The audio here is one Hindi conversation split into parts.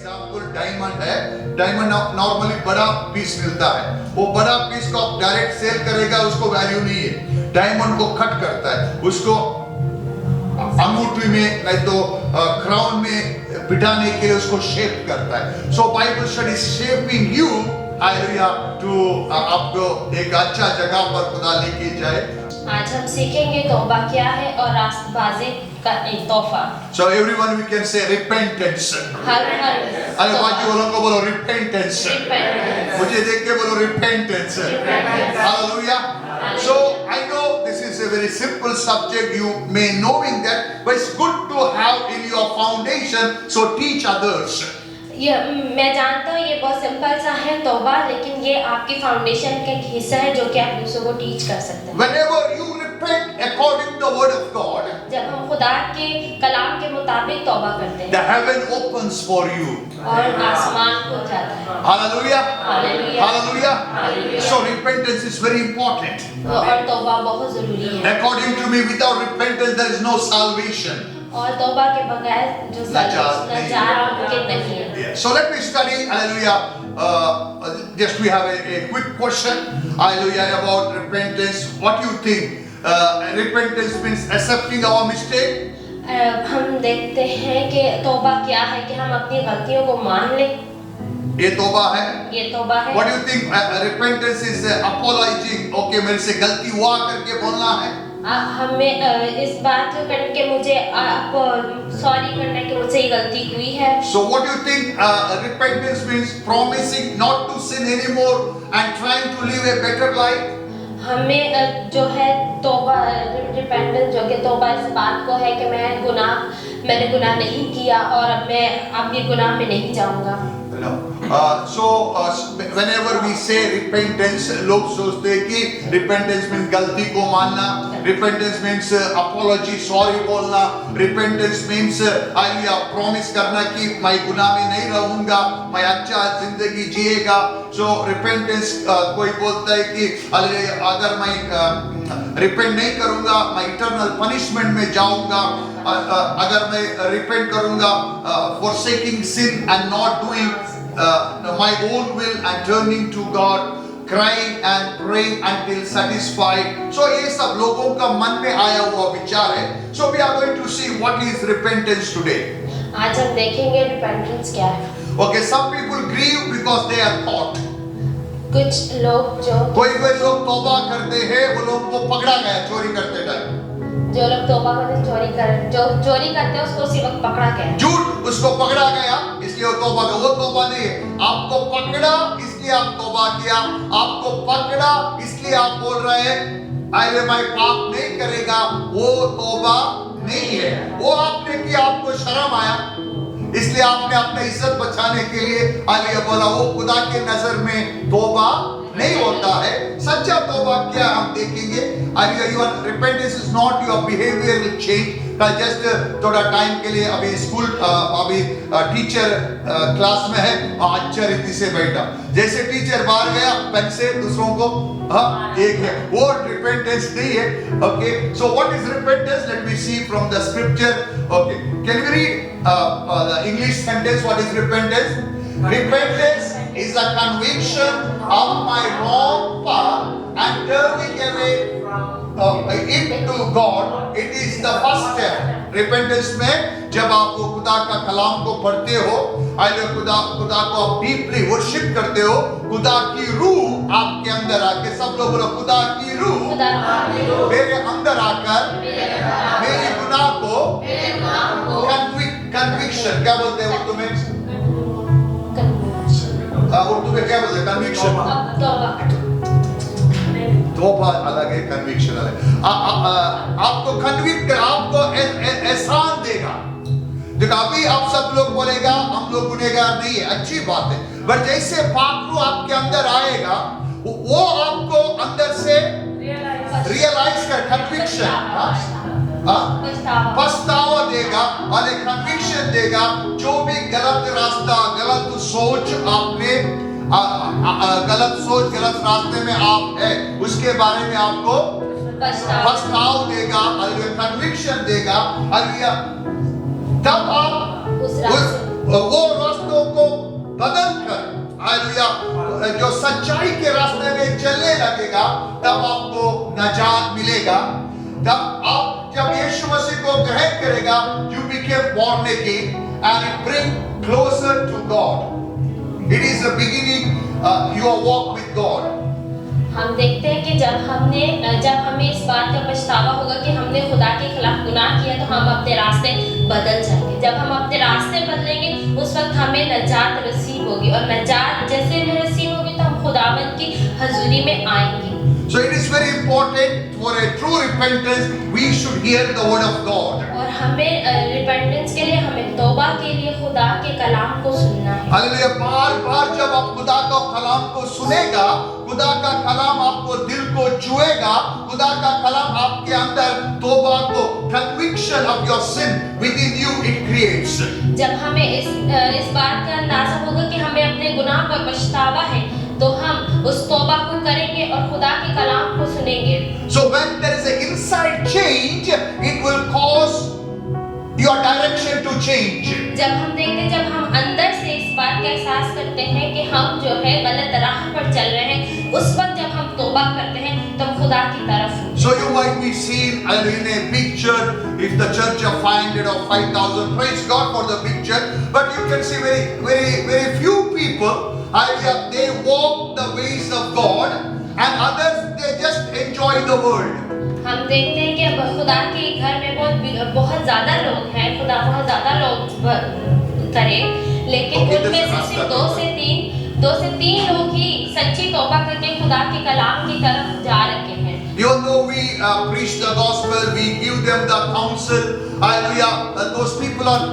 एग्जाम्पल डायमंड है, डायमंड नॉर्मली बड़ा पीस मिलता है, वो बड़ा पीस को आप डायरेक्ट सेल करेगा उसको वैल्यू नहीं है, डायमंड को कट करता है, उसको अंगूठी में नहीं तो क्राउन में बिठाने के लिए उसको शेप करता है। So Bible study shaping you hallelujah to आपको एक अच्छा जगह पर खुदा लेके जाए। आज हम सीखेंगे तौबा क्या है और रास्तबाजी का एक तोहफा। So everyone we can say repentance। अरे बाकी वालों को बोलो repentance। मुझे देख के बोलो repentance। Hallelujah। So I know this is a very simple subject, you may knowing that, but it's good to have in your foundation, so teach others। ये मैं जानता हूँ ये बहुत सिंपल सा है तौबा, लेकिन ये आपकी फाउंडेशन का एक हिस्सा है जो कि आप दूसरों को टीच कर सकते हैं। Whenever you repent according to the word of God, जब हम खुदा के कलाम के मुताबिक तौबा करते हैं, the heaven opens for you। और आसमान खुल जाता है। Hallelujah। Hallelujah। Hallelujah। Hallelujah। So repentance is very important। और तौबा बहुत जरूरी है। According to me, without repentance there is no salvation। और तौबा के बगैर जो नजारा मुमकिन नहीं है। So let me study, hallelujah, just we have a quick question, hallelujah, about repentance. What do you think? Repentance means accepting our mistake? हम देखते हैं कि तौबा क्या है कि हम अपनी गलतियों को मान लें। ये तौबा है। ये तौबा है। What do you think? Repentance is apologizing. Okay, मेरे से गलती हुआ करके बोलना है। हमें इस बात को करके मुझे आपको सॉरी करना कि मुझसे ये गलती हुई है। So what do you think? Repentance means promising not to sin anymore and trying to live a better life. हमें जो है तौबा रिपेंटेंस जो कि तौबा इस बात को है कि मैंने गुनाह नहीं किया और अब मैं आपके गुनाह में नहीं जाऊंगा। No. So whenever we say repentance, लोग सोचते हैं कि repentance means गलती को मानना, repentance means apology, sorry बोलना, repentance means promise करना कि मैं गुनाह में नहीं रहूँगा, मैं अच्छा जिंदगी जिएगा। So repentance कोई बोलता है कि अगर मैं repent नहीं करूँगा मैं eternal punishment में जाऊँगा, अगर मैं repent करूँगा forsaking sin and not doing my own will and turning to God, crying and praying until satisfied. So ये सब लोगों का मन में आया हुआ विचार है। So we are going to see what is repentance today. आज हम देखेंगे रिपेंटेंस क्या है। Okay, some people grieve because they are caught. कुछ लोग जो कोई लोग तौबा करते हैं, वो लोग को पकड़ा गया चोरी करते टाइम। जो लोग तौबा करते जो चोरी करते हैं उसको उसी वक्त पकड़ा गया। झूठ उसको पकड़ा गया इसलिए वो तौबा का, वो तौबा नहीं है। आपको पकड़ा इसलिए आप तौबा किया, आपको पकड़ा इसलिए आप बोल रहे हैं अरे मैं पाप नहीं करेगा, वो तौबा नहीं है। वो आपने किया, आपको शर्म आया इसलिए आपने अपनी इज्जत बचाने के लिए आलिया बोला, वो खुदा के नजर में तौबा नहीं होता है। सच्चा तौबा क्या हम देखेंगे। Your repentance is not your behavioral change। Just थोड़ा टाइम के लिए अभी स्कूल अभी टीचर क्लास में है, अच्छा रीति से बैठा, जैसे टीचर बाहर गया पेन से दूसरों को एक है, वो रिपेंटेंस नहीं है। Okay, so what is repentance? Let me see from the scripture. Okay, can we read the English sentence? What is repentance? Repentance is a conviction of my wrong path and turning away into God. It is the first step. Repentance में जब आप खुदा का कलाम को पढ़ते हो, खुदा को आप डीपली वर्शिप करते हो, खुदा की रूह आपके अंदर आके, सब लोग बोलो खुदा की रूह मेरे अंदर आकर मेरे गुनाह को कन्विक्शन, क्या बोलते हैं उर्दू में? उर्दू में क्या बोलते हैं? कन्विक्शन। तौबा अलग है, कन्विक्शन अलग है। आपको कन्विक्ट कर, आपको एहसान देगा। देखो अभी आप सब लोग बोलेगा हम लोग गुनहगार नहीं है, अच्छी बात है, पर जैसे पाप रूह आपके अंदर आएगा वो आपको अंदर से रियलाइज कर, कन्विक्शन पछतावा देगा और एक कन्विक्शन देगा। जो भी गलत रास्ता, गलत सोच आपने गलत सोच, गलत रास्ते में आप है, उसके बारे में आपको पछतावा देगा, कन्विक्शन देगा। तब आप वो रास्तों को your walk with God. हम देखते हैं कि जब हमें इस बात का पछतावा होगा कि हमने खुदा के खिलाफ गुनाह किया, तो हम अपने रास्ते बदल जाएंगे। जब हम अपने रास्ते बदलेंगे, उस वक्त हमें नजात नसीब होगी, और नजात जैसे हमें नसीब होगी तो हम खुदावंद की हजूरी में आएंगे। So it is very important for a true repentance, we should hear the word of God. और हमें रिपेंटेंस के लिए, हमें तौबा के लिए खुदा के कलाम को सुनना है। हालेलुया। बार-बार जब आप खुदा का कलाम को सुनेगा, खुदा का कलाम आपको दिल को छुएगा, खुदा का कलाम आपके अंदर तौबा को, conviction of your sin within you it creates. जब हमें इस बात का अंदाजा होगा कि हमें अपने गुनाह पर पछतावा है, तो हम उस तौबा को करेंगे और खुदा के कलाम को सुनेंगे। So when there is an inside change, it will cause your direction to change. जब हम अंदर से इस बात का एहसास करते हैं कि हम जो है गलत राह पर चल रहे हैं, उस वक्त जब हम तौबा करते हैं तो हम खुदा की तरफ होते हैं। So you might be seen in a big church, if the church of 500 or 5,000, praise God for the big church, but you can see very few people, they walk the ways of God, and others they just enjoy the world. हम देखते हैं कि अब खुदा के घर में बहुत ज्यादा लोग हैं, खुदा बहुत ज्यादा लोग करे, लेकिन उनमें से सिर्फ 2 से 3 लोग ही सच्ची तौबा करके खुदा के कलाम की तरफ जा रहे हैं। Even though we preach the gospel, we give them the counsel, hallelujah, those people are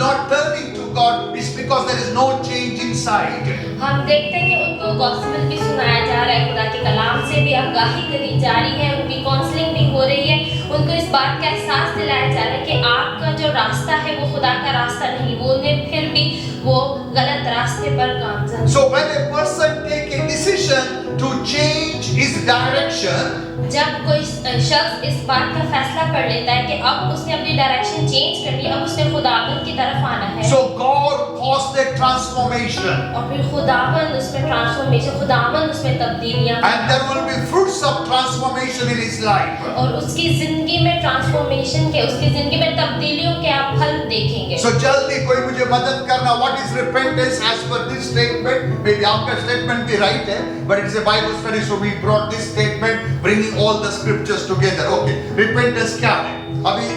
not turning to God. It's because there is no change inside. हम देखते हैं कि उनको गॉस्पेल भी सुनाया जा रहा है, खुदा के कलाम से भी आगाही करी जा रही है, उनकी काउंसलिंग भी हो रही है, उनको इस बात का एहसास दिलाया जा रहा है कि आपका जो रास्ता है वो खुदा का रास्ता नहीं, बोलने फिर भी वो गलत रास्ते पर गामजन। So when a person take a decision to change his direction, जब कोई शख्स इस बात का फैसला कर लेता है कि अब उसने अपनी डायरेक्शन चेंज कर ली, अब उसने खुदावंद की तरफ आना है, so God caused that transformation, और फिर खुदावंद उसमें ट्रांसफॉर्मेशन, खुदावंद उसमें तब्दीलियां, and there will be fruits of transformation in his life. और उसकी जिंदगी में ट्रांसफॉर्मेशन के, उसकी जिंदगी में तब्दीलियों के आप फल देखेंगे। So जल्दी कोई मुझे मदद करना, what is repentance as per this statement? Maybe आपका statement भी right है, but it's a Bible study, so we brought this statement, bringing all the scriptures together. Okay, repentance क्या है? अभी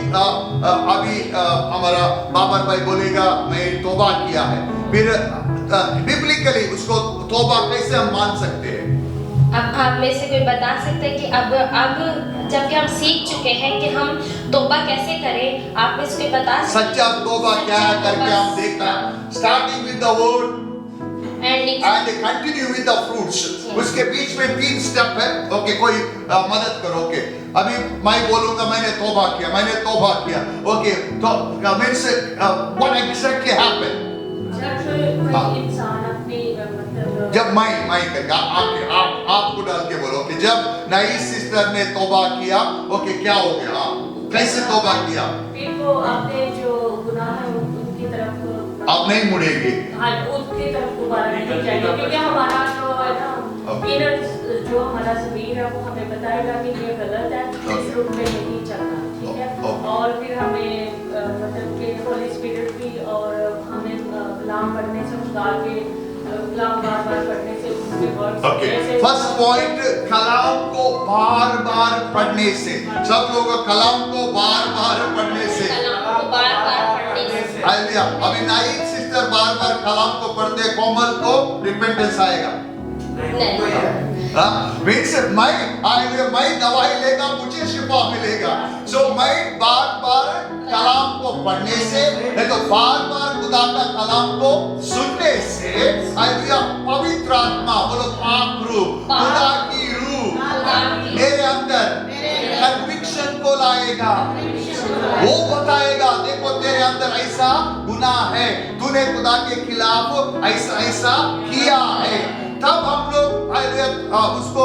हमारा बाबर भाई बोलेगा मैं तौबा किया है, फिर बिब्लिकली उसको तौबा कैसे हम मान सकते हैं? अब आप में से कोई बता सकते हैं कि अब जबकि हम सीख चुके हैं कि हम तौबा कैसे करें, आप में से कोई बता सकते हैं सच्चा तौबा क्या है करके हम देखा, starting with the word and continue with the fruits. उसके बीच में 3 स्टेप है। ओके, कोई मदद करो। ओके, अभी मैं बोलूंगा मैंने तौबा किया। ओके, तो means what exactly happened? जब मैं करके आपको डाल के बोलो कि जब नई सिस्टर ने तौबा किया, ओके क्या हो गया, कैसे तौबा किया? वो अपने जो गुनाह है उनकी तरफ आप नहीं मुड़ेंगे, हाँ उसकी तरफ दोबारा नहीं जाएंगे, क्योंकि हमारा जो है ना इनर जो हमारा ज़मीर है वो हमें बताएगा कि ये गलत है, इस रूप में नहीं चलना, ठीक है। और फिर हमें मतलब कि होली स्पिरिट भी, और हमें कलाम पढ़ने से उतार के कलाम बार-बार पढ़ने से उसके वर्ड्स ओके, फर्स्ट पॉइंट कलाम को बार-बार पढ़ने से, सब लोग कलाम को बार-बार पढ़ने से, हालेलुया। अभी नाइट सिस्टर बार-बार कलाम को पढ़ते, कोमल को रिपेंटेंस आएगा मीन्स मैं दवाई लेगा मुझे शिफा मिलेगा। सो मैं बार-बार कलाम को पढ़ने से, तो बार-बार खुदा का कलाम को सुनने से, हालेलुया, पवित्र आत्मा, बोलो पाक रूह, खुदा की रूह मेरे अंदर कन्विक्शन को लाएगा, वो बताएगा देखो तेरे अंदर ऐसा गुनाह है, तूने खुदा के खिलाफ ऐसा किया है। तब हम लोग उसको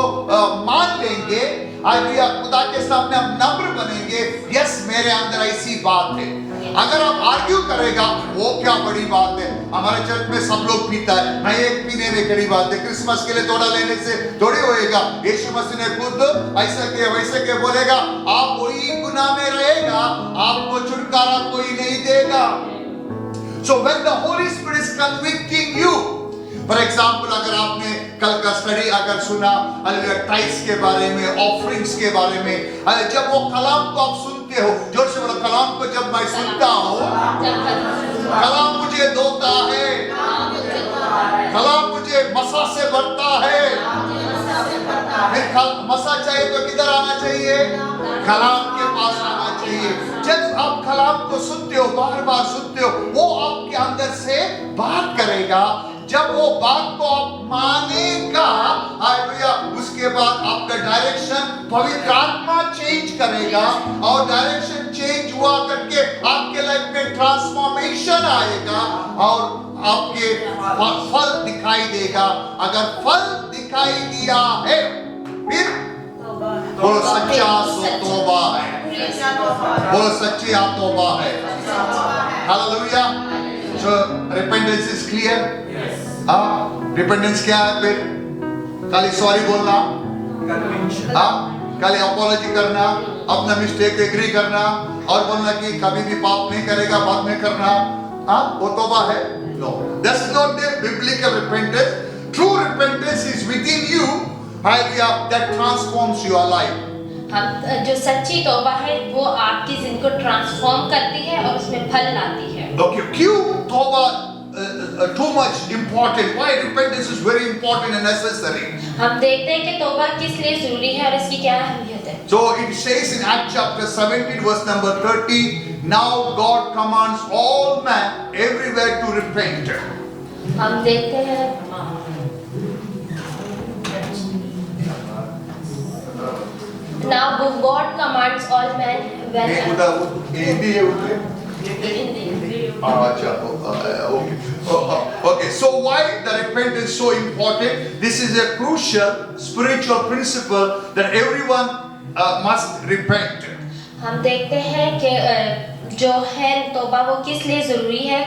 मान लेंगे, खुदा के सामने हम नम्र बनेंगे, यस मेरे अंदर ऐसी बात है। अगर आप आर्ग्यू करेगा वो क्या बड़ी बात है, हमारे चर्च में सब लोग पीता है, मैं एक पीने में बड़ी बात है, क्रिसमस के लिए थोड़ा लेने से थोड़ी होएगा। यीशु मसीह ने खुद ऐसा किया वैसे के बोलेगा, आप वही गुनाह में रहेगा, आपको छुटकारा कोई नहीं देगा। So when the Holy Spirit is convicting you, for example अगर आपने कल का स्टडी अगर सुना, टाइट्स के बारे में, ऑफरिंग्स के बारे में, जब वो कलाम को आप सुनते हो, जोर से बोलो, कलाम को जब मैं सुनता हूँ, कलाम मुझे धोता है, कलाम मुझे मसा से भरता है। फिर मसा चाहिए तो किधर आना चाहिए? कलाम के पास आना चाहिए। जब आप कलाम को सुनते हो, बार बार सुनते हो, वो आपके अंदर से बात करेगा। जब वो बात को आप मानेगा, हालेलुया, उसके बाद आपका डायरेक्शन पवित्र आत्मा चेंज करेगा, और डायरेक्शन चेंज हुआ करके आपके लाइफ में ट्रांसफॉर्मेशन आएगा और आपके फल दिखाई देगा। अगर फल दिखाई दिया है, फिर बोलो सच्चा तौबा है, बोलो सच्ची तौबा है। Hallelujah. So repentance is clear. Repentance क्या है? फिर खाली सॉरी बोलना, खाली अपॉलॉजी करना, अपना मिस्टेक एग्री करना और बोलना कि कभी भी पाप नहीं करेगा, बाद में करना, वो तौबा है? No, that's not the biblical repentance. True repentance is within you, hallelujah, that transforms your life. हम जो सच्ची तौबा है वो आपकी जिंदगी को ट्रांसफॉर्म करती है और उसमें फल लाती है। Okay, क्यों तौबा too much important? Why repentance is very important and necessary? हम देखते हैं कि तौबा किस लिए जरूरी है और इसकी क्या अहमियत है। So it says in Acts chapter 17 verse number 30, now God commands all men everywhere to repent. हम देखते हैं now God commands all men ये when उधर हिंदी है उधर? अच्छा, okay. So why the repentance is so important? This is a crucial spiritual principle that everyone must repent. हम देखते हैं कि जो है तौबा वो किस लिए जरूरी है।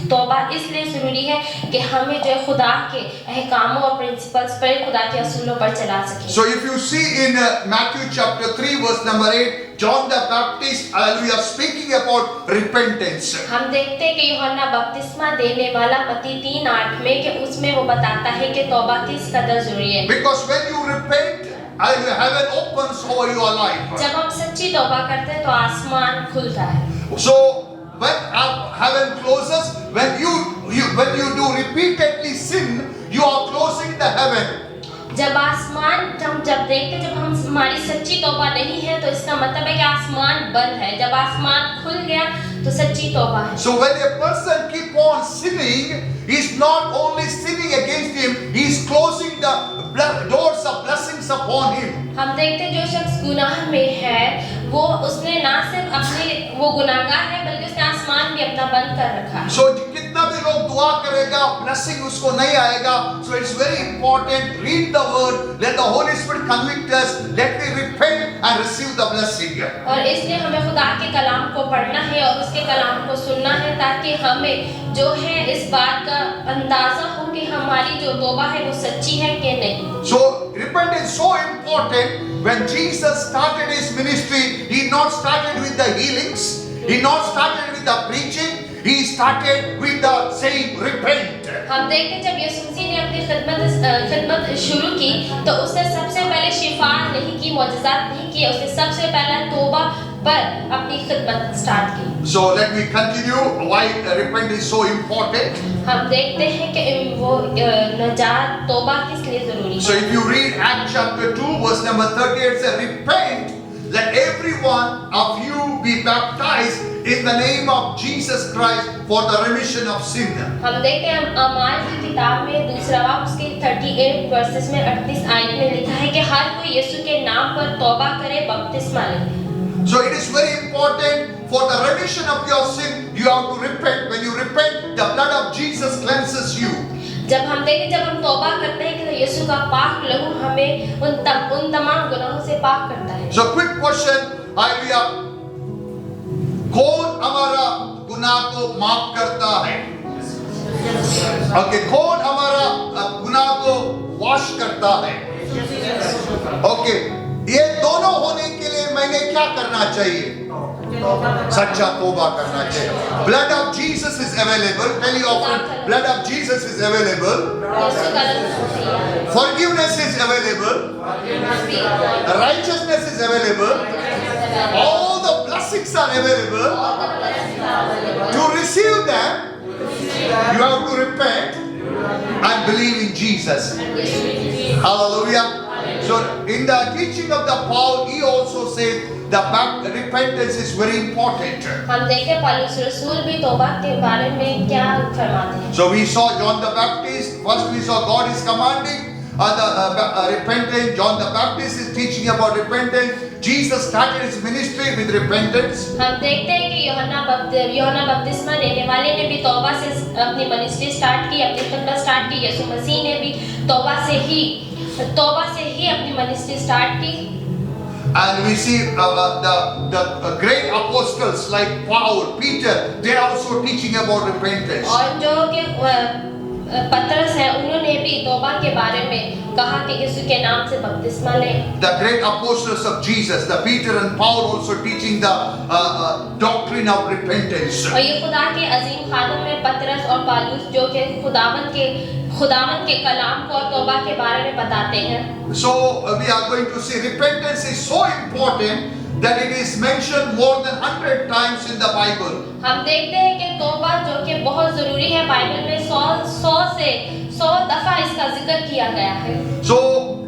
तौबा इसलिए जरूरी है कि हमें जो है खुदा के अहकामों और प्रिंसिपल्स पर, खुदा के असूलों पर चला सके। So if you see in Matthew chapter 3 verse number 8, John the Baptist, hallelujah, speaking about repentance. हम देखते हैं कि यूहन्ना बपतिस्मा देने वाला मत्ती 3:8 में कि उसमें वो बताता है कि तौबा किस कदर जरूरी है। Because when you repent, hallelujah, heaven opens over your life. जब हम सच्ची तौबा करते हैं तो आसमान खुलता है। So when heaven closes, when you do repeatedly sin, you are closing the heaven. जब आसमान जब देखते जब हम हमारी सच्ची तौबा नहीं है तो इसका मतलब है कि आसमान बंद है। जब आसमान खुल गया तो सच्ची तौबा है। So when a person keep on sinning, he is not only sinning against him, he is closing the doors of blessings upon him. हम देखते हैं जो शख्स गुनाह में है वो उसने ना सिर्फ अपने वो गुनाहगार है बल्कि उसने आसमान भी अपना बंद कर रखा है। So कितना भी लोग दुआ करेगा, blessing उसको नहीं आएगा। So it's very important, read the word, let the Holy Spirit convict us, let me repent and receive the blessing. और इसलिए हमें खुदा के कलाम को पढ़ना है और उसके कलाम को सुनना है ताकि हमें जो है इस बात का अंदाजा हो कि हमारी जो तौबा है वो सच्ची है कि नहीं। So repentance is so important. When Jesus started his ministry, he not started with the healings, he not started with the preaching, he started with the saying repent. हम देखते हैं जब यीशु मसीह ने अपनी खिदमत शुरू की तो उसने सबसे पहले शिफा नहीं की, मौजज़ात नहीं किए, उसने सबसे पहले तौबा पर अपनी खिदमत स्टार्ट की। So let me continue why repentance is so important. हम देखते हैं कि वो नजात तौबा किस लिए जरूरी है। So if you read Acts chapter 2 verse number 38, it says repent, let every one of you be baptized in the name of Jesus Christ for the remission of sin. हम देखते हैं अमाल की किताब में दूसरा बाब उसके 38 वर्सेस में 38 आयत में लिखा है कि हर कोई यीशु के नाम पर तौबा करे, बपतिस्मा ले। So it is very important for the remission of your sin, you have to repent. When you repent, the blood of Jesus cleanses you. जब हम देखें जब हम तौबा करते हैं कि यीशु का पाक लहू हमें उन तमाम गुनाहों से पाक करता है। So quick question, hallelujah, कौन हमारा गुनाह को माफ करता है? Okay, कौन हमारा गुनाह को वॉश करता है? Okay, ये दोनों होने के लिए मैंने क्या करना चाहिए? सच्चा तौबा करना चाहिए. Blood of Jesus is available. Tell your friend, blood of Jesus is available. यीशु का रक्त है. Forgiveness is available. Righteousness is available. All the blessings are available. To receive them, you have to repent and believe in Jesus. Hallelujah. So in the teaching of the Paul, he also said the repentance is very important. हम देखें पौलुस रसूल भी तौबा के बारे में क्या फरमाते हैं. So we saw John the Baptist. First we saw God is commanding repentance. John the Baptist is teaching about repentance. Jesus started his ministry with repentance. हम देखते हैं कि यूहन्ना बपतिस्मा देने वाले ने भी तौबा से अपनी मिनिस्ट्री स्टार्ट की, अपनी खिदमत स्टार्ट की. यीशु मसीह ने भी तौबा से ही अपनी मिनिस्ट्री स्टार्ट की. And we see the great apostles like Paul, Peter, they are also teaching about repentance. और जो कि पतरस है, उन्होंने भी तौबा के बारे में कहा कि यीशु के नाम से बपतिस्मा लें. The great apostles of Jesus, the Peter and Paul, also teaching the doctrine of repentance. और ये खुदा के अजीम खादम में पतरस और पौलुस जो कि खुदावंद के कलाम को और तौबा के बारे में बताते हैं. So we are going to see repentance is so important that it is mentioned more than 100 times in the Bible. हम देखते हैं कि तौबा जो कि बहुत जरूरी है, बाइबल में 100 दफा इसका जिक्र किया गया है. So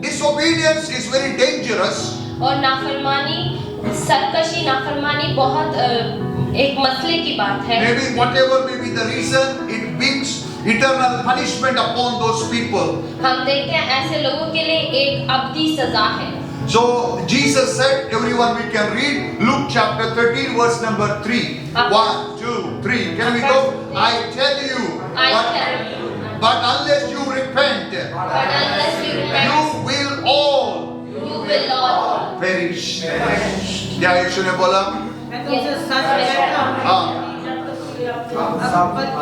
disobedience is very dangerous. और नाफरमानी बहुत एक मसले की बात है. Maybe whatever may be the reason, it brings eternal punishment upon those people. हम देखते हैं ऐसे लोगों के लिए एक अब्दी सजा है. So Jesus said, everyone we can read Luke chapter 13 verse number 3. 1, 2, 3. Can we go? I tell you, but unless you repent, you will all perish. क्या यीशु ने बोला? मैं तुमसे सच कहता हूँ,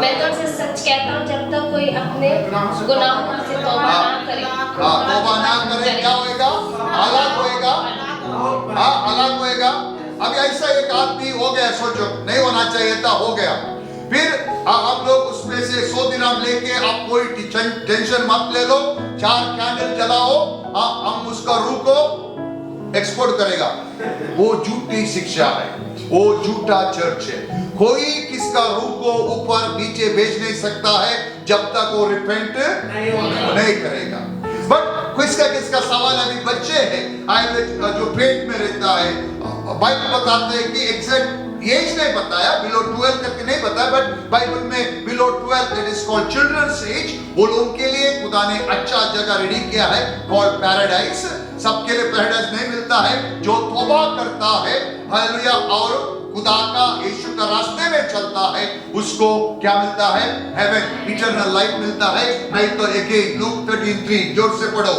मैं तुमसे सच कहता हूँ, जब तक कोई अपने गुनाहों से तौबा ना करे, तौबा ना करे, क्या होएगा? हलाक होएगा. हलाक होएगा. अभी ऐसा एक आदमी हो गया, सोचो नहीं होना चाहिए था, हो गया. फिर आप लोग उसमें से 100 दिरहम लेके आप कोई टेंशन मत ले लो, 4 कैंडल जलाओ, हम उसका रूह को एक्सपोर्ट करेगा. वो झूठी शिक्षा है, वो झूठा चर्च है. कोई किसका रूह को ऊपर नीचे भेज नहीं सकता है जब तक वो रिपेंट नहीं करेगा. बट किसका सवाल अभी बच्चे हैं जो पेट में रहता है, बाइबल बताते हैं कि एग्जैक्ट एज नहीं बताया, बिलो 12 करके नहीं बताया, बट बाइबल में below 12 that is called children's age. वो लोगों के लिए खुदा ने अच्छा जगह रेडी किया है कॉल्ड पैराडाइज. सबके लिए पैराडाइज नहीं मिलता है. जो तौबा करता है, हालेलुया, और खुदा का यीशु का रास्ते में चलता है, उसको क्या मिलता है? हेवन, इटर्नल लाइफ मिलता है. नहीं तो अगेन लूक 13:3 जोर से पढ़ो.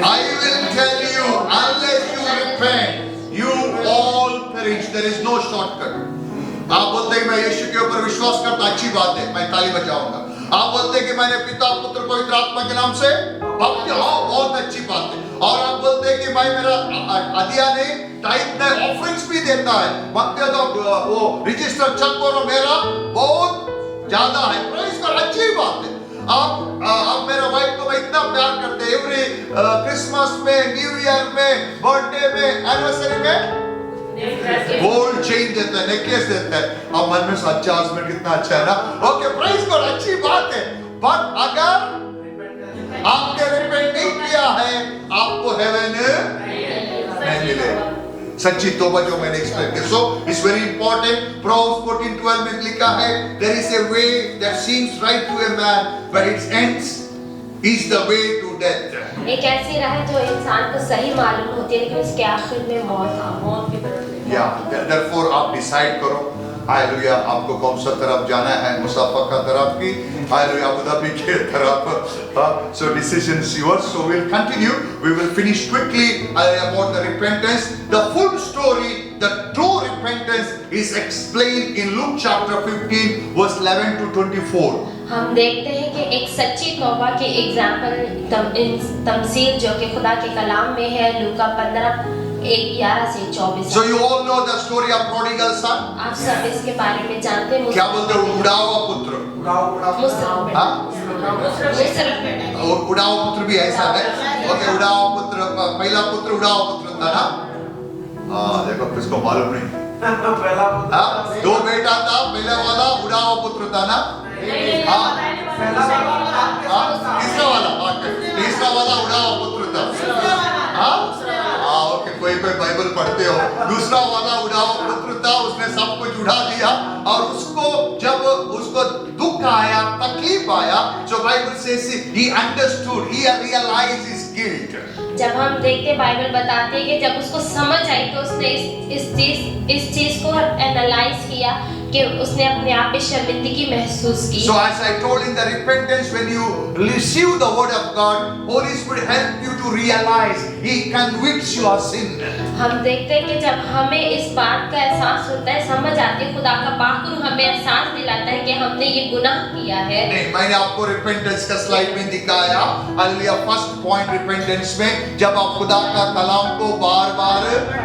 I will tell you, unless you repent, you all perish. There is no shortcut. आप बोलते हैं मैं यीशु के ऊपर विश्वास करता, अच्छी बात है, मैं ताली बजाऊंगा. आप बोलते हैं कि मैंने पिता पुत्र पवित्र आत्मा के नाम से भक्ति, हाँ बहुत अच्छी बात है. और आप बोलते हैं कि भाई मेरा अदिया ने टाइप ने ऑफरिंग्स भी देता है, भक्ति तो वो रजिस्टर चेक करो मेरा बहुत ज्यादा है. प्रेज कर, अच्छी बात है. आप मेरा वाइफ को मैं इतना प्यार करते हैं, एवरी क्रिसमस में, न्यू ईयर में, बर्थडे में, एनिवर्सरी में गोल्ड चेन देता है, नेकलेस देता है. अब मन में अच्छा हस्बैंड कितना अच्छा है ना. ओके, प्रेज गॉड, अच्छी बात है. पर अगर आपने रिपेंट नहीं किया है, आपको हेवन नहीं मिलेगा. सच्ची तौबा जो मैंने एक्सप्लेन किया. So it's very important. Proverbs 14:12 में लिखा है, there is a way that seems right to a man but its ends is the way to death. एक ऐसी राह जो इंसान को सही मालूम होती है, लेकिन उसके आखिर में मौत की तरफ. या देयरफॉर आप डिसाइड करो, हालेलुया, आपको कौन सा तरफ जाना है, मुसाफा का तरफ की, हालेलुया, अबू धाबी के तरफ. So decision is yours. So we'll continue. We will finish quickly about the repentance. The full story, the true repentance is explained in Luke chapter 15 verse 11 to 24. हम देखते हैं कि एक सच्ची तौबा की एग्जाम्पल तमसील जो कि खुदा के कलाम में है, लूका 15:11 से 24। So you all know the story of prodigal son. आप सब इसके बारे में जानते हैं। क्या बोलते हैं? उड़ा हुआ पुत्र। मुसरफ हाँ? बेटा। उड़ा हुआ पुत्र भी ऐसा है। ओके, उड़ा हुआ पुत्र, पहला पुत्र उड़ा हुआ पुत्र था ना? हाँ, देखो किसको मालूम नहीं। हाँ, दो बेटा था, पहला वाला उड़ा हुआ पुत्र था ना? हाँ, तीसरा वाला उड़ा हुआ पुत्र था। हाँ, ओके, कोई बाइबल पढ़ते हो। दूसरा वाला उड़ा हुआ पुत्र था, उसने सब कुछ उड़ा दिया और उसको जब उसको दुख आया, तकलीफ आया, जो Bible says he understood, he realized his guilt. जब हम देखते बाइबल बताते हैं कि जब उसको समझ आई तो उसने इस चीज को एनालाइज किया कि उसने अपने आप पे शर्मिंदगी महसूस की। So as I told in the repentance, when you receive the word of God, Holy Spirit help you to realize, He convicts you of sin. हम देखते हैं कि जब हमें इस बात का एहसास होता है, समझ आती है, खुदा का पाक रूह हमें एहसास दिलाता है कि हमने ये गुनाह किया है। नहीं, मैंने आपको रिपेंटेंस का स्लाइड में दिखाया। हालेलुया, फर्स्ट पॉइंट रिपेंटेंस में जब आप खुदा का कलाम को बार-बार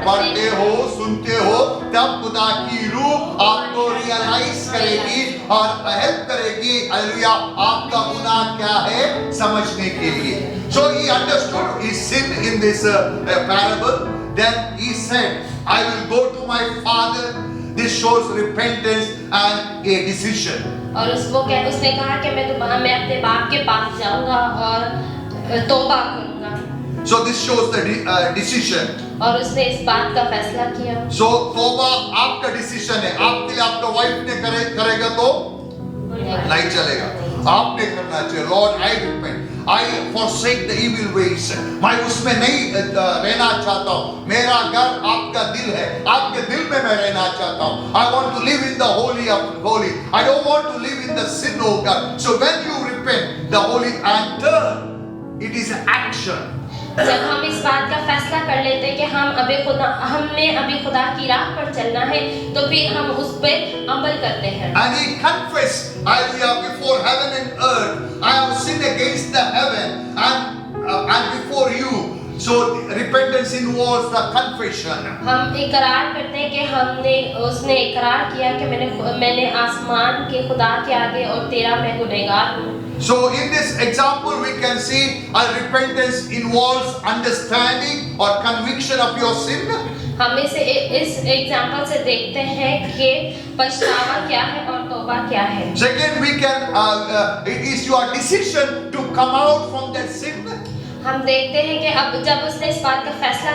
पढ़ते हो, सुनते हो, तब खुदा की रूह आपको रियलाइज करेगी और हेल्प करेगी, हालेलुया, आपका गुनाह क्या है समझने के लिए। So he understood his sin in this parable. Then he said, I will go to my father. This shows repentance and a decision. और उसने कहा कि मैं अपने बाप के पास जाऊंगा और तौबा करूंगा। So this shows the decision. और उसने इस बात का फैसला किया। So तौबा आपका डिसीजन है। आपके लिए आपका वाइफ ने करेगा तो नहीं चलेगा, आपने करना चाहिए। Lord, I repent. I forsake the evil ways. मैं उसमें नहीं रहना चाहता हूँ। मेरा घर आपका दिल है, आपके दिल में मैं रहना चाहता हूँ। I want to live in the holy of holy. I don't want to live in the sin, oh God. So when you repent, the holy and turn, it is an action. जब हम इस बात का फैसला कर लेते हैं कि हमने अभी खुदा की राह पर चलना है, तो फिर हम उस पर अमल करते हैं। And he confessed, hallelujah, before heaven and earth, I have sinned against the heaven and before you. So repentance involves the confession. हम इकरार करते हैं कि उसने इकरार किया कि मैंने आसमान के खुदा के आगे और तेरा मैं गुनहगार हूँ। So in this example we can see repentance involves understanding or conviction of your sin. हम इस एग्जाम्पल से देखते हैं कि पछतावा क्या है और तौबा क्या है। Second, we can it is your decision to come out from that sin. हम देखते हैं कि अब जब उसने इस बात का फैसला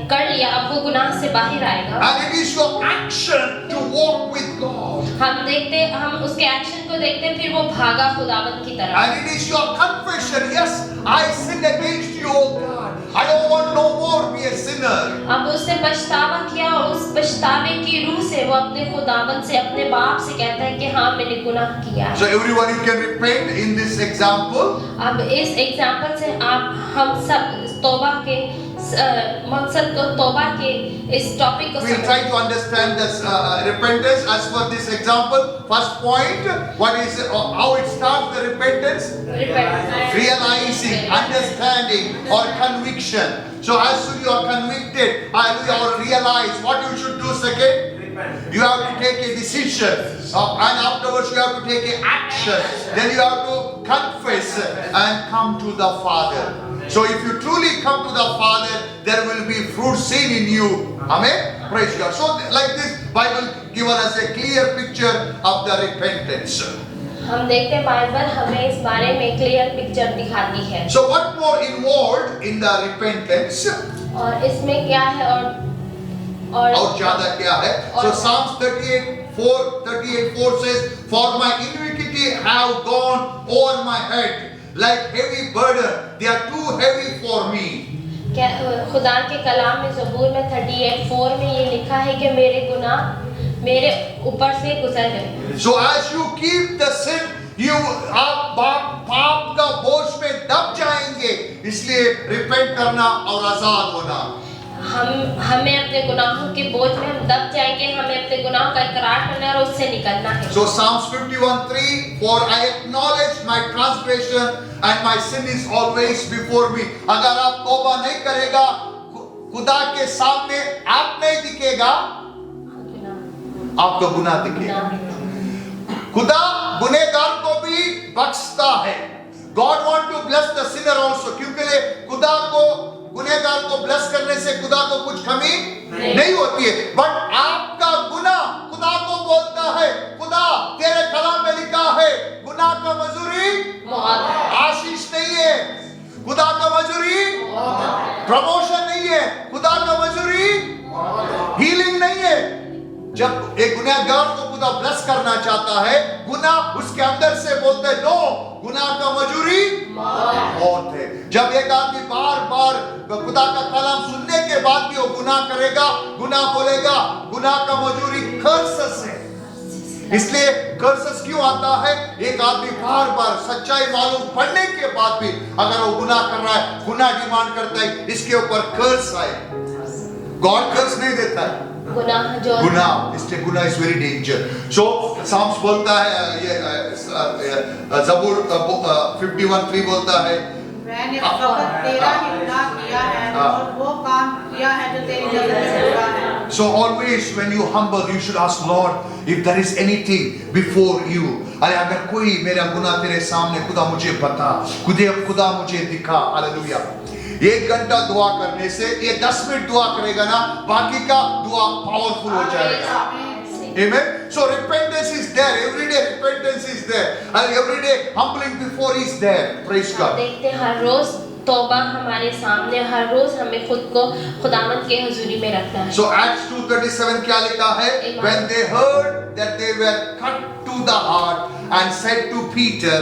कर लिया, अब वो गुनाह से बाहर आएगा। And it is your action to walk with God. हम उसके एक्शन को देखते हैं, फिर वो भागा खुदावंद की तरफ। And it is your confession. Yes, I sinned against you, O God. I don't want no more be a sinner. अब उसने पछतावा किया और उस पछतावे की रूह से वो अपने खुदावंद से, अपने बाप से कहता है कि हाँ मैंने गुनाह किया है। So everyone you can repent in this example. अब इस एग्जाम्पल से हम सब तौबा के मकसद को, तौबा के इस टॉपिक को We'll try to understand this repentance as per this example. First point, what is how it starts the repentance? Realizing, understanding, or conviction. So as soon you are convicted, or realize what you should do second. You have to take a decision, and afterwards you have to take an action. Then you have to confess and come to the Father. So if you truly come to the Father, there will be fruit seen in you. Amen. Praise God. So like this, Bible given us a clear picture of the repentance. हम देखते हैं बाइबल हमें इस बारे में क्लियर पिक्चर दिखाती है। So what more involved in the repentance? और इसमें क्या है और ज्यादा क्या है? So Psalms 38:4 says, "For my iniquity have gone over my head like heavy burden; they are too heavy for me." क्या खुदा के कलाम में ज़बूर में 38:4 में ये लिखा है कि मेरे गुनाह मेरे ऊपर से गुजर गए। So as you keep the sin, आप पाप का बोझ में दब जाएंगे। इसलिए रिपेंट करना और आजाद होना। हमें अपने गुनाहों के बोझ में हम दब जाएंगे, हमें अपने गुनाहों का इकरार करना है और उससे निकलना है। So Psalms 51:3, for I acknowledge my transgression and my sin is always before me. अगर आप तौबा नहीं करेगा, खुदा के सामने आप नहीं दिखेगा, आपका गुनाह दिखेगा। खुदा गुनहगार को भी बख्शता है। God want to bless the sinner also, क्योंकि खुदा को गुनहगार को ब्लेस करने से खुदा को कुछ कमी नहीं होती है। बट आपका गुनाह खुदा को बोलता है, खुदा तेरे कलाम में लिखा है गुनाह का मजूरी आशीष नहीं है, खुदा का मजूरी प्रमोशन नहीं है, खुदा का मजूरी हीलिंग नहीं है। जब एक गुनहगार को खुदा ब्लेस करना चाहता है, गुनाह उसके अंदर से बोलते हैं नो, गुनाह का मजूरी मौत है। जब एक आदमी बार बार खुदा का कलाम सुनने के बाद भी वो गुनाह करेगा, गुनाह बोलेगा, गुनाह का मजूरी कर्सस है। इसलिए कर्सस क्यों आता है? एक आदमी बार बार सच्चाई मालूम पड़ने के बाद भी अगर वो गुनाह कर रहा है, गुनाह डिमांड करता है, इसके ऊपर कर्स आए। गॉड कर्स नहीं देता है, गुनाह, इसलिए गुनाह is very danger. So Psalms बोलता है, ये ज़बूर 51:3 बोलता है, मैंने फकत तेरा ही गुनाह किया है और वो काम किया है जो तेरी नजर में बुरा है। So always when you humble, you should ask Lord if there is anything before you. अरे अगर कोई मेरा गुनाह तेरे सामने, खुदा मुझे बता, खुदा मुझे दिखा। हालेलुया। 1 घंटा दुआ करने से ये 10 मिनट दुआ करेगा ना, बाकी का दुआ पावरफुल हो जाएगा। Amen. So repentance is there. Every day repentance is there. And every day humbling before is there. Praise God. देखते हैं हर रोज तौबा हमारे सामने, हर रोज हमें खुद को खुदावंद के हुजूरी में रखना है। So Acts 2:37 क्या लिखा है? When they heard that they were cut to the heart and said to Peter,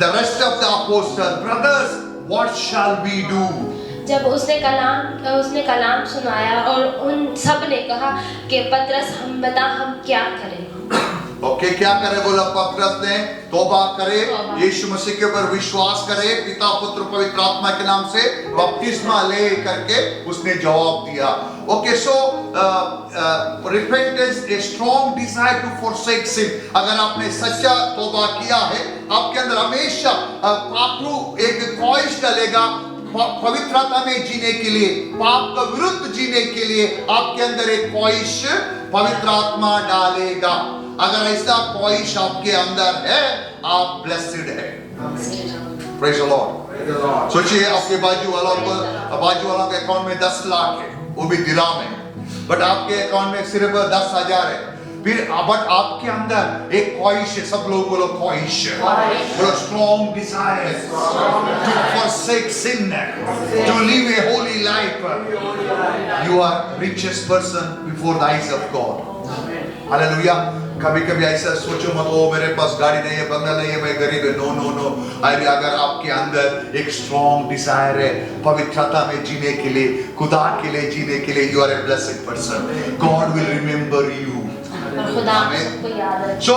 the rest of the apostles, brothers, what shall we do? जब उसने कलाम सुनाया और उन सब ने कहा कि पतरस हम बता हम क्या करें। ओके, क्या करे बोला पतरस ने? तौबा करे, यीशु मसीह के ऊपर विश्वास करे, पिता पुत्र पवित्र आत्मा के नाम से बपतिस्मा ले करके उसने जवाब दिया। Okay, so repentance a strong desire to forsake sin। अगर आपने सच्चा तौबा किया है, आपके अंदर हमेशा पापरू एक ख्वाहिश डलेगा पवित्रता में जीने के लिए, पाप का विरुद्ध जीने के लिए आपके अंदर एक ख्वाहिश पवित्र आत्मा डालेगा। अगर ऐसा ख्वाहिश आपके अंदर है, आप ब्लेस्ड है। Praise the Lord. सोचिए आपके बाजू वालों के अकाउंट में 10 लाख है, वो भी दिराम है, बट आपके अकाउंट में सिर्फ 10,000 है। फिर बट आपके अंदर एक ख्वाहिश है, सब लोग बोलो ख्वाहिश है, बोलो strong desire to forsake sin, to live a holy life. You are richest person before the eyes of God. Hallelujah. कभी-कभी ऐसा सोचो मत, ओ मेरे पास गाड़ी नहीं है, बंगला नहीं है, मैं गरीब है। No no no. अगर आपके अंदर एक स्ट्रॉन्ग डिजायर है पवित्रता में जीने के लिए, खुदा के लिए जीने के लिए, you are a blessed person. God will remember you. So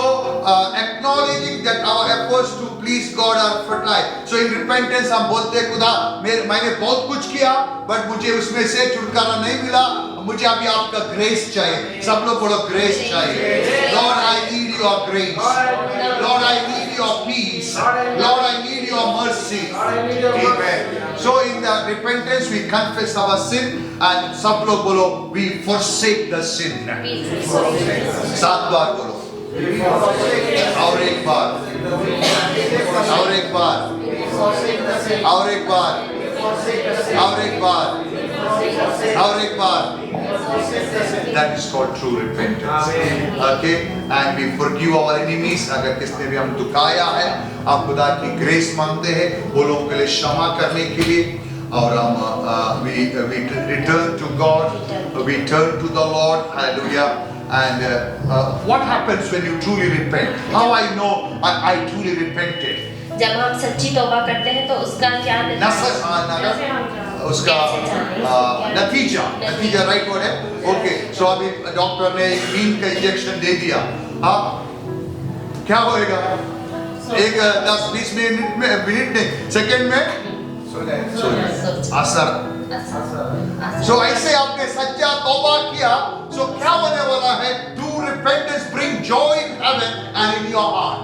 acknowledging that our efforts to please God are futile. So in repentance हम बोलते हैं खुदा मैंने बहुत कुछ किया, बट मुझे उसमें से छुटकारा नहीं मिला, मुझे अभी आपका ग्रेस चाहिए। सब लोग बोलो ग्रेस चाहिए। Lord, I need your grace. Lord, I need your peace. Lord, I need your mercy. Amen. So in the repentance we confess our sin and सब लोग बोलो we forsake the sin. 7 बार बोलो, और एक बार, और एक बार, और एक बार, और एक बार, और एक बार। That is called true repentance. Okay, and we forgive our enemies. अगर किसने भी हम दुखाया है, आप खुदा की ग्रेस मांगते हैं वो लोगों के लिए क्षमा करने के लिए, और हम we return to God, we turn to the Lord. Hallelujah. And what happens when you truly repent? How I know I truly repented? जब हम सच्ची तौबा करते हैं तो उसका क्या उसका नतीजा राइट वर्ड है। ओके, सो अभी डॉक्टर ने नींद का इंजेक्शन दे दिया, क्या होएगा? एक 10-20 मिनट में, सेकंड में असर सो ऐसे आपने सच्चा तौबा किया, सो क्या होने वाला है? True repentance bring joy in heaven and in your heart.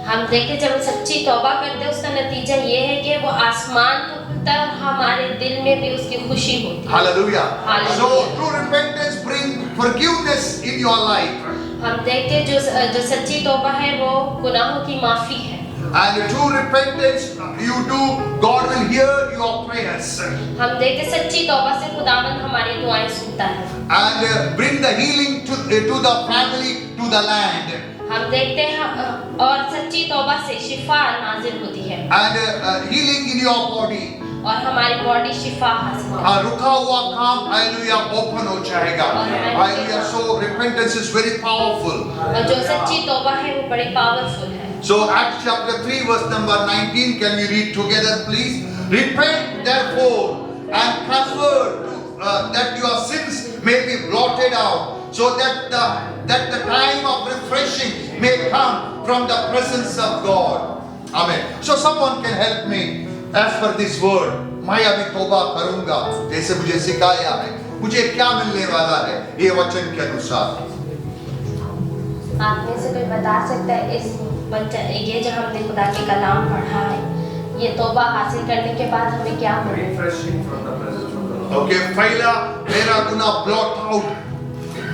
हम देखें जब हम सच्ची तौबा करते हैं उसका नतीजा ये है कि वो आसमान तो खुलता है और हमारे दिल में भी उसकी खुशी होती है। Hallelujah. Hallelujah. So true repentance bring forgiveness in your life. हम देखते हैं जो सच्ची तौबा है वो गुनाहों की माफी है। And true repentance you do, God will hear your prayers. हम देखते सच्ची तौबा से खुदावंद हमारी दुआएं सुनता है। And bring the healing to the family, to the land. हम देखते हैं और सच्ची तौबा से शिफा नाजिल होती है And healing in your body. और हमारी बॉडी शिफा हासिल करती है। रुका हुआ काम हालेलुया ओपन हो जाएगा। Hallelujah. So repentance is very powerful. और जो सच्ची तौबा है वो बड़ी पावरफुल है। So Acts chapter 3 verse number 19, can we read together please? Repent therefore and convert that your sins may be blotted out, so that the time of refreshing may come from the presence of God. Amen. So someone can help me as per this word. मैं अभी तौबा करूंगा जैसे मुझे सिखाया है, मुझे क्या मिलने वाला है ये वचन के अनुसार? आप में से कोई बता सकता है इस वचन, ये जो हमने खुदा के कलाम पढ़ा है, ये तौबा हासिल करने के बाद हमें क्या मिलेगा? ओके, पहला मेरा गुनाह ब्लॉट आउट,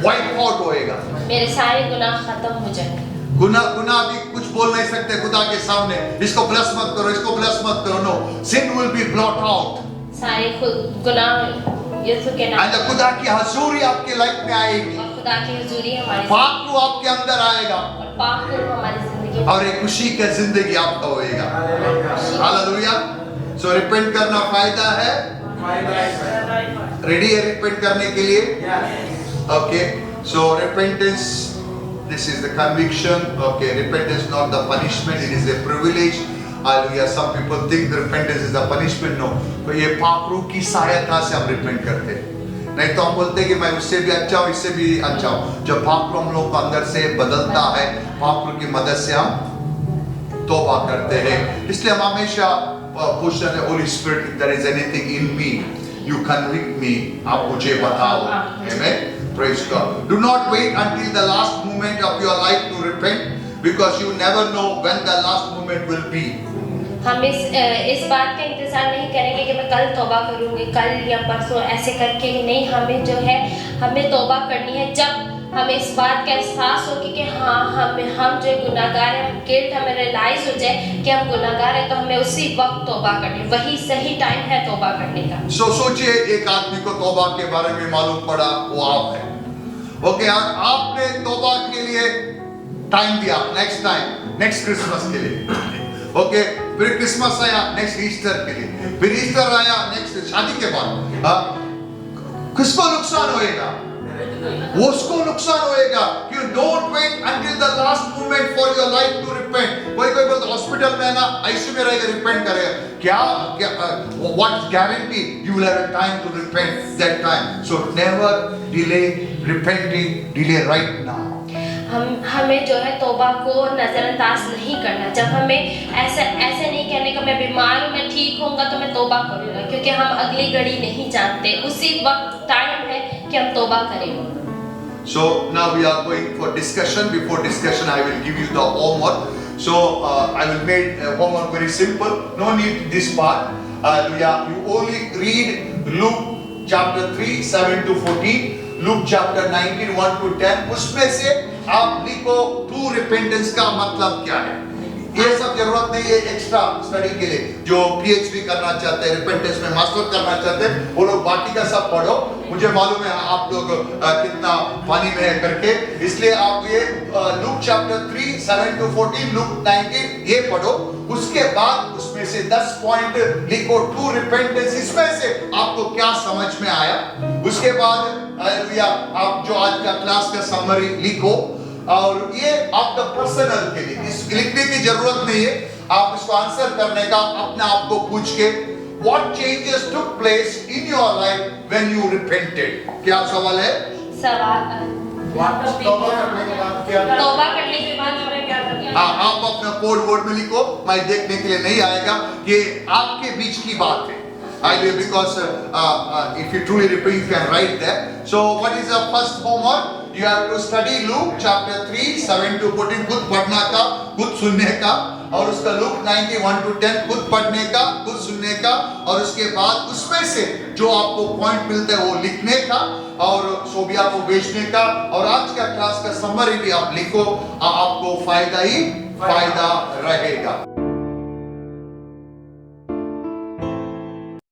वाइप आउट होएगा। मेरे सारे गुनाह खत्म हो जाएंगे। गुनाह भी कुछ बोल नहीं सकते खुदा के सामने, इसको ब्लस मत करो, इसको ब्लस मत करो। No, sin will be blot out. सारे गुनाह यीशु के नाम और खुदा की हजूरी आपके लाइफ में आएगी, और खुदा की हुजूरी हमारी पाक रूह आपके अंदर आएगा और पाक रूह हमारी जिंदगी और एक खुशी का जिंदगी आपका होएगा। हालेलुया। सो रिपेंट करना फायदा है। रेडी है रिपेंट करने के लिए? Okay, so repentance, this is the conviction. Okay, repentance is not the punishment, it is a privilege. Hallelujah. Some people think the repentance is the punishment. No, तो ये पाप रूह की सहायता से हम रिपेंट करते हैं। नहीं तो हम बोलते हैं कि मैं उससे भी अच्छा हूँ, इससे भी अच्छा हूँ। जब पाप रूह हम लोग को अंदर से बदलता है, पाप रूह की मदद से हम तौबा करते हैं। इसलिए हम हमेशा पूछते हैं, Holy Spirit, if there is anything in me, you convict me. आप मुझे बताओ। Amen. Praise God. Do not wait until the last moment of your life to repent, because you never know when the last moment will be. हम इस बात का इंतजार नहीं करेंगे कि मैं कल तौबा करूंगी, कल या परसों ऐसे करके ही नहीं। हमें जो है हमें तौबा करनी है जब हमें इस बात का एहसास हो कि हाँ हम जो गुनाहगार हैं, गिल्ट हमें रियलाइज हो जाए कि हम गुनाहगार हैं, तो हमें उसी वक्त तौबा करनी, वही सही टाइम है तौबा करने का। सोचिए एक आदमी को तौबा के बारे में मालूम पड़ा, वो आप है। ओके, आपने तौबा के लिए टाइम दिया, नेक्स्ट क्रिसमस के लिए। ओके, फिर क्रिसमस आया, नेक्स्ट ईस्टर के लिए, फिर ईस्टर आया नेक्स्ट शादी के बाद। किसको नुकसान होएगा? उसको नुकसान होएगा। You don't wait until the last moment for your life to repent. कोई बोलता हॉस्पिटल में ना आईसीयू में रहेगा, रिपेंट करेगा। क्या what guarantee you will have a time to repent that time? So never delay repenting, delay right now. हमें जो है तौबा को नजरअंदाज नहीं करना। जब हमें ऐसे नहीं कहने का मैं बीमार हूँ, मैं ठीक होऊंगा तो मैं तौबा करूंगा, क्योंकि हम अगली घड़ी नहीं जानते। उसी वक्त टाइम है कि हम तौबा करें। So now we are going for discussion. Before discussion, I will give you the homework. So I will make homework very simple. No need this part. You only read Luke chapter 3, 7 to 14. Luke chapter 19, 1 to 10. उसमें से आप लिखो ट्रू रिपेंटेंस का मतलब क्या है। ये सब जरूरत नहीं है एक्स्ट्रा स्टडी के लिए। जो पीएचडी करना चाहते हैं, रिपेंटेंस में मास्टर करना चाहते हैं, वो लोग बाकी का सब पढ़ो। मुझे मालूम है आप लोग कितना पानी में है करके, इसलिए आप ये लूक चैप्टर 3, 7 to 14, लूक 19 ये पढ़ो। उसके बाद उसमें से 10 पॉइंट लिखो ट्रू रिपेंटेंस, इसमें से आपको क्या समझ में आया। उसके बाद आप जो आज का क्लास का समरी लिखो, और ये आपका पर्सनल के लिए इस लिखने की जरूरत नहीं है, आप इसको आंसर करने का अपने आप को पूछ के what changes took place in your life when you repented? क्या सवाल है? तौबा करने के बाद क्या? तौबा करने के बाद हमें क्या करना है? हाँ, आप अपना कोड वर्ड में लिखो, मैं देखने के लिए नहीं आएगा, ये आपके बीच की बात है। because if you truly repent, you can write there. So what is the first homework? You have to study Luke chapter 3, 7 to 14. खुद पढ़ना का, खुद सुनने का, और उसका Luke 91 to 10 खुद पढ़ने का, खुद सुनने का, और उसके बाद उसमें से जो आपको पॉइंट मिलते हैं वो लिखने का, और सोबिया को बेचने का, और आज का क्लास का समरी भी आप लिखो, आपको फायदा ही फायदा रहेगा।